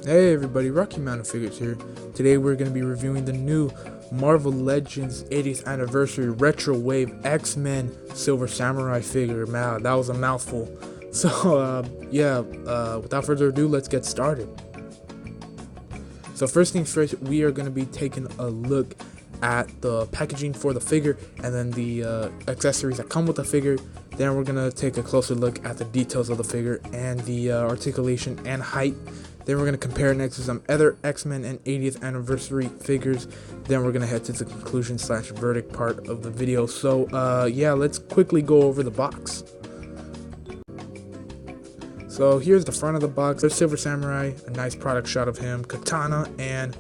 Hey everybody, Rocky Mountain Figures here. Today we're going to be reviewing the new Marvel Legends 80th Anniversary Retro Wave X-Men Silver Samurai figure. Man, that was a mouthful. So, without further ado, let's get started. So first things first, we are going to be taking a look at the packaging for the figure and then the accessories that come with the figure. Then we're going to take a closer look at the details of the figure and the articulation and height. Then we're going to compare next to some other X-Men and 80th anniversary figures. Then we're going to head to the conclusion / verdict part of the video. So let's quickly go over the box. So here's the front of the box. There's Silver Samurai, a nice product shot of him, Katana, and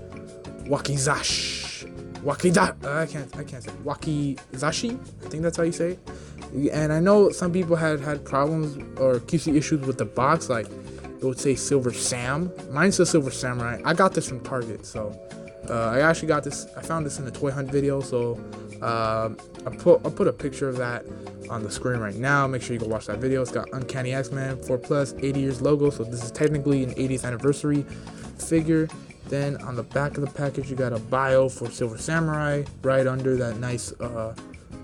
Wakizashi. I can't say Wakizashi. I think that's how you say it. And I know some people had problems or QC issues with the box, like it would say Silver Sam. Mine says Silver Samurai. I got this from Target, so I actually got this. I found this in the toy hunt video, so I'll put a picture of that on the screen right now. Make sure you go watch that video. It's got Uncanny X-Men 4+, 80 years logo, so this is technically an 80th anniversary figure. Then on the back of the package, you got a bio for Silver Samurai right under that nice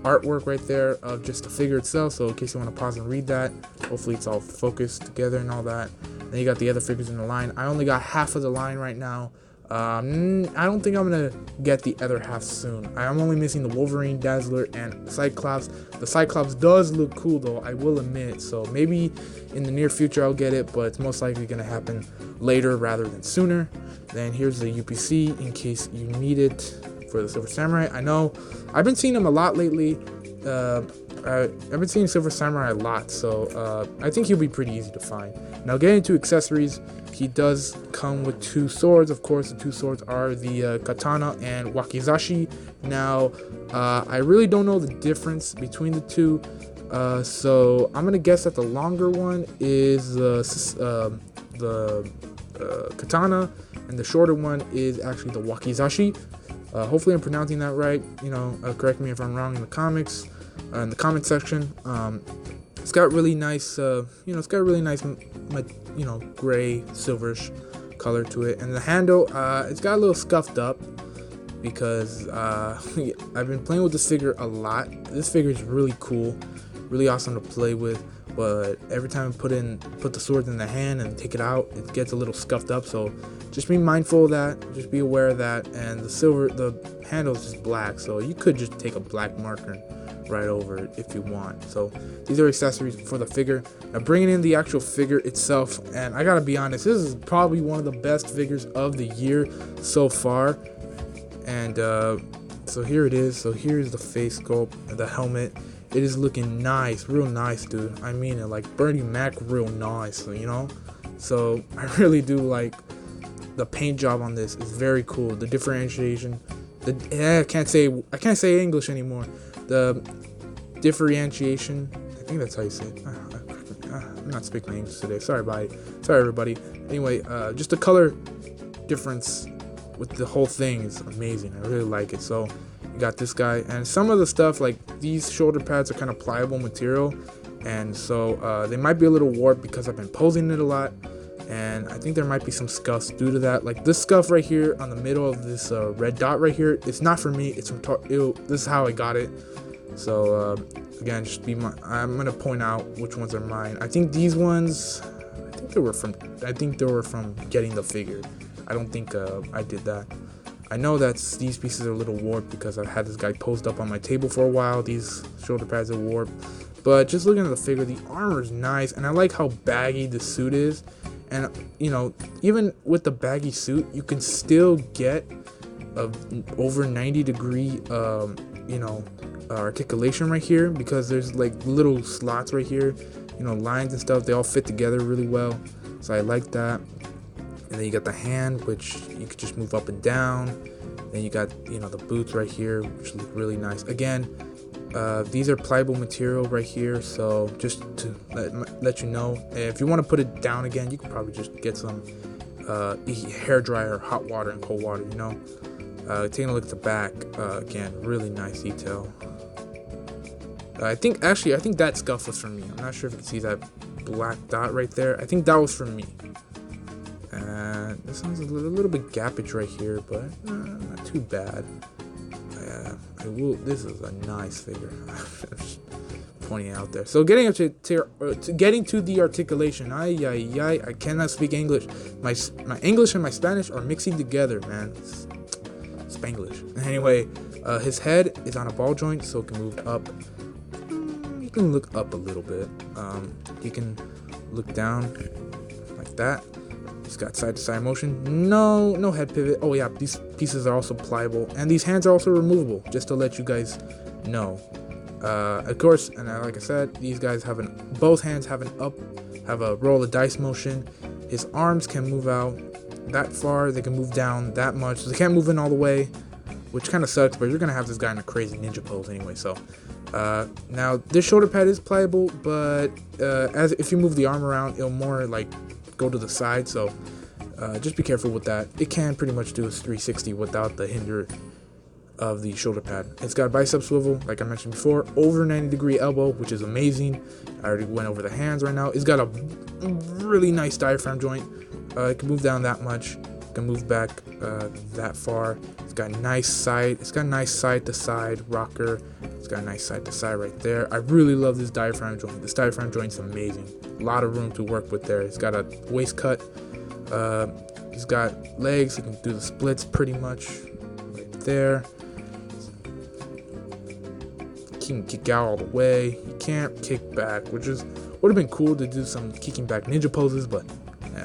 artwork right there of just the figure itself. So in case you want to pause and read that, hopefully it's all focused together and all that. Then you got the other figures in the line. I only got half of the line right now. I don't think I'm gonna get the other half soon. I'm only missing the Wolverine, Dazzler, and Cyclops. The Cyclops does look cool though, I will admit. So maybe in the near future I'll get it, but it's most likely gonna happen later rather than sooner. Then here's the UPC in case you need it for the Silver Samurai. I know I've been seeing him a lot lately. I've been seeing Silver Samurai a lot, so I think he'll be pretty easy to find. Now getting to accessories, he does come with two swords. Of course, the two swords are the Katana and Wakizashi. Now, I really don't know the difference between the two, so I'm gonna guess that the longer one is the Katana, and the shorter one is actually the Wakizashi. Hopefully I'm pronouncing that right. Correct me if I'm wrong in the comics, in the comment section. It's got really nice, it's got a really nice, gray silverish color to it. And the handle, it's got a little scuffed up because I've been playing with this figure a lot. This figure is really cool, really awesome to play with. But every time I put the sword in the hand and take it out, it gets a little scuffed up. So just be mindful of that. Just be aware of that. And the handle is just black, so you could just take a black marker right over it if you want. So these are accessories for the figure. Now bringing in the actual figure itself, and I gotta be honest, this is probably one of the best figures of the year so far. And so here it is. So here's the face sculpt, the helmet. It is looking nice, real nice, dude. I mean it, like Bernie Mac, real nice, So I really do like the paint job on this. Is very cool. The differentiation. I can't say English anymore. The differentiation. I think that's how you say it. I'm not speaking English today. Sorry, everybody. Anyway, just the color difference with the whole thing is amazing. I really like it. So you got this guy, and some of the stuff, like these shoulder pads, are kind of pliable material, and so they might be a little warped because I've been posing it a lot, and I think there might be some scuffs due to that. Like this scuff right here on the middle of this red dot right here, it's not for me, it's from this is how I got it. So again, I'm gonna point out which ones are mine. I think these ones, I think they were from getting the figure. I don't think I did that. I know that these pieces are a little warped because I've had this guy posed up on my table for a while. These shoulder pads are warped. But just looking at the figure, the armor is nice, and I like how baggy the suit is. And, even with the baggy suit, you can still get a over 90-degree, articulation right here, because there's like little slots right here, lines and stuff. They all fit together really well. So I like that. And then you got the hand, which you could just move up and down. Then you got, the boots right here, which look really nice. Again, these are pliable material right here. So just to let you know, if you want to put it down again, you could probably just get some hair dryer, hot water, and cold water. Taking a look at the back, again, really nice detail. I think that scuff was from me. I'm not sure if you can see that black dot right there. I think that was from me. This one's a little bit gappage right here, but not too bad. This is a nice figure. Just pointing it out there. So getting up to getting to the articulation. I cannot speak English. My English and my Spanish are mixing together, man. It's Spanglish. Anyway, his head is on a ball joint, so it can move up. You can look up a little bit. You can look down like that. He's got side-to-side motion. No head pivot. Oh yeah, these pieces are also pliable, and these hands are also removable. Just to let you guys know. Of course, and like I said, these guys both hands have a roll of dice motion. His arms can move out that far. They can move down that much. So they can't move in all the way, which kind of sucks. But you're gonna have this guy in a crazy ninja pose anyway. So now this shoulder pad is pliable, but if you move the arm around, it'll more like go to the side, so just be careful with that. It can pretty much do a 360 without the hinder of the shoulder pad. It's got a bicep swivel, like I mentioned before, over 90-degree elbow, which is amazing. I already went over the hands right now. It's got a really nice diaphragm joint. It can move down that much. It can move back that far. It's got nice side. It's got a nice side-to-side rocker. It's got a nice side-to-side right there. I really love this diaphragm joint. This diaphragm joint's amazing. A lot of room to work with there. It's got a waist cut. He's got legs. He can do the splits pretty much right there. He can kick out all the way. He can't kick back, which would have been cool to do some kicking back ninja poses, but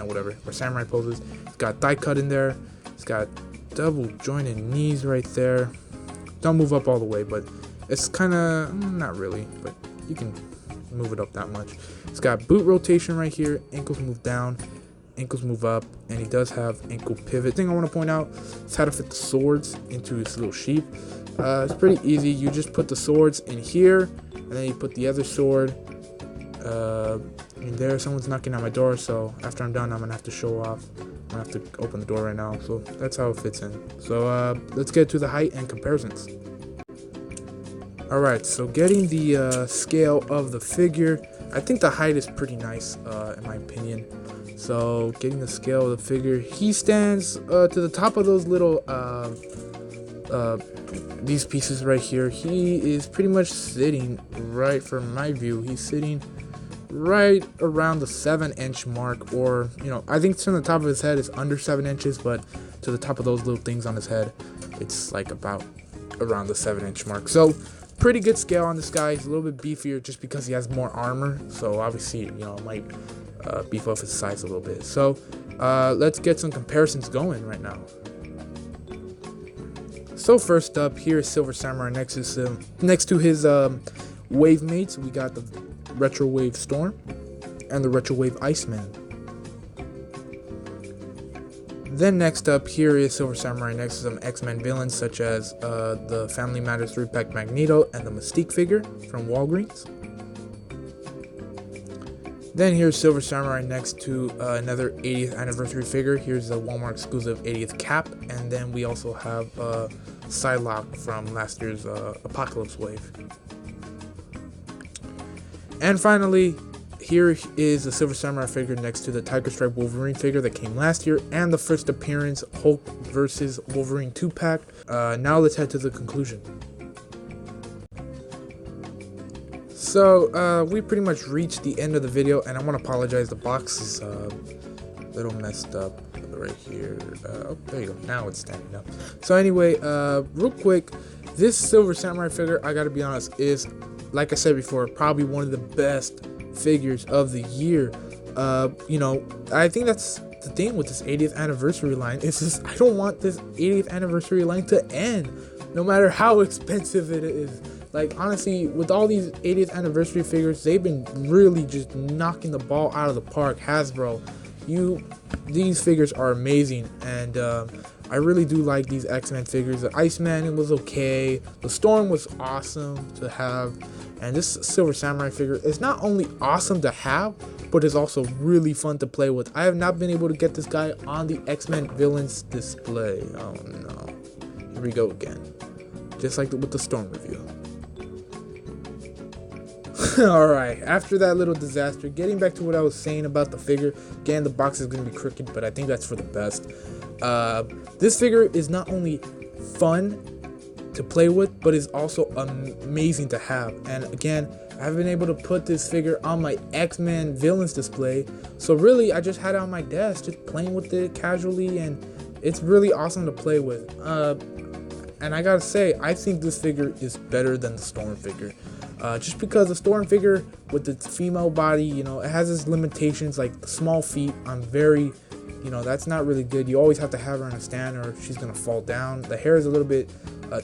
whatever. Or samurai poses. He's got thigh cut in there. He's got double jointed knees right there. Don't move up all the way, but it's kind of not really, but you can move it up that much. It's got boot rotation right here. Ankles move down, ankles move up, and he does have ankle pivot. Thing I want to point out is how to fit the swords into his little sheath. It's pretty easy. You just put the swords in here, and then you put the other sword in there. Someone's knocking on my door, so after I'm done, I'm gonna have to show off. I'm gonna have to open the door right now, so that's how it fits in. So let's get to the height and comparisons. Alright, so getting the scale of the figure, I think the height is pretty nice, in my opinion. So getting the scale of the figure, he stands to the top of those little these pieces right here. He is pretty much sitting right, from my view, he's sitting right around the 7-inch mark, or I think from the top of his head it's under 7 inches, but to the top of those little things on his head, it's like about around the 7-inch mark. So pretty good scale on this guy. He's a little bit beefier just because he has more armor, so obviously it might beef up his size a little bit. So let's get some comparisons going right now. So first up, here is Silver Samurai next to his wave mates. We got the Retro Wave Storm and the Retro Wave Iceman. Then next up, here is Silver Samurai next to some X-Men villains such as the Family Matters 3-pack Magneto and the Mystique figure from Walgreens. Then here's Silver Samurai next to another 80th anniversary figure. Here's the Walmart exclusive 80th Cap, and then we also have Psylocke from last year's Apocalypse Wave. And finally, here is the Silver Samurai figure next to the Tiger Stripe Wolverine figure that came last year, and the first appearance Hulk vs. Wolverine 2-pack. Now let's head to the conclusion. So we pretty much reached the end of the video, and I want to apologize. The box is a little messed up right here. Oh, there you go. Now it's standing up. So anyway, real quick, this Silver Samurai figure, I gotta be honest, is, like I said before, probably one of the best figures of the year. I think that's the thing with this 80th anniversary line. It's just, I don't want this 80th anniversary line to end, no matter how expensive it is. Like, honestly, with all these 80th anniversary figures, they've been really just knocking the ball out of the park. Hasbro, these figures are amazing, and I really do like these X-Men figures. The Iceman, it was okay. The Storm was awesome to have. And this Silver Samurai figure is not only awesome to have, but is also really fun to play with. I have not been able to get this guy on the X-Men villains display. Oh no. Here we go again. Just like with the Storm review. Alright, after that little disaster, getting back to what I was saying about the figure. Again, the box is going to be crooked, but I think that's for the best. This figure is not only fun to play with, but is also amazing to have. And again, I've been able to put this figure on my X-Men villains display. So really, I just had it on my desk, just playing with it casually, and it's really awesome to play with. And I gotta say, I think this figure is better than the Storm figure. Just because the Storm figure with its female body, you know, it has its limitations, like the small feet. I'm very, you know, that's not really good. You always have to have her on a stand or she's gonna fall down. The hair is a little bit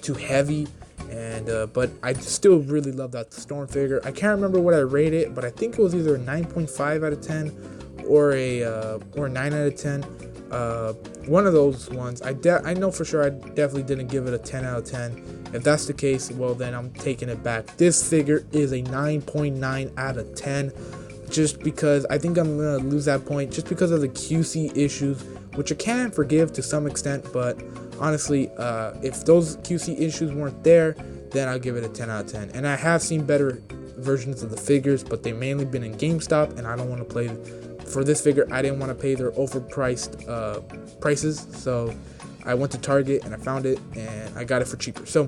too heavy, and but I still really love that Storm figure. I can't remember what I rated it, but I think it was either a 9.5 out of 10 or a 9 out of 10. One of those ones. I know for sure I definitely didn't give it a 10 out of 10. If that's the case, well, then I'm taking it back. This figure is a 9.9 out of 10, just because I think I'm gonna lose that point just because of the QC issues, which I can forgive to some extent. But honestly, if those QC issues weren't there, then I'll give it a 10 out of 10. And I have seen better versions of the figures, but they mainly been in GameStop, and I don't want to play for this figure. I didn't want to pay their overpriced prices, so I went to Target and I found it and I got it for cheaper. So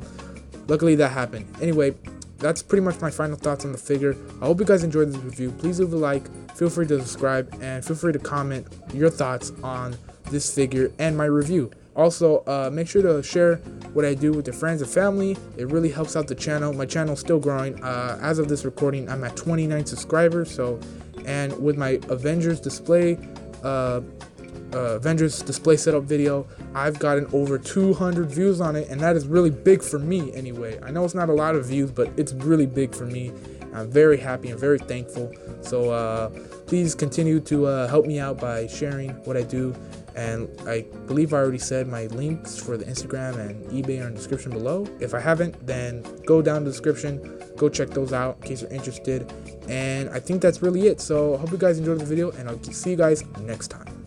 luckily that happened. Anyway, that's pretty much my final thoughts on the figure. I hope you guys enjoyed this review. Please leave a like, feel free to subscribe, and feel free to comment your thoughts on this figure and my review. Also, make sure to share what I do with your friends and family. It really helps out the channel. My channel is still growing. As of this recording, I'm at 29 subscribers. So, and with my Avengers display setup video, I've gotten over 200 views on it, and that is really big for me anyway. I know it's not a lot of views, but it's really big for me. I'm very happy and very thankful. So please continue to help me out by sharing what I do. And I believe I already said my links for the Instagram and eBay are in the description below. If I haven't, then go down the description, go check those out in case you're interested. And I think that's really it. So I hope you guys enjoyed the video, and I'll see you guys next time.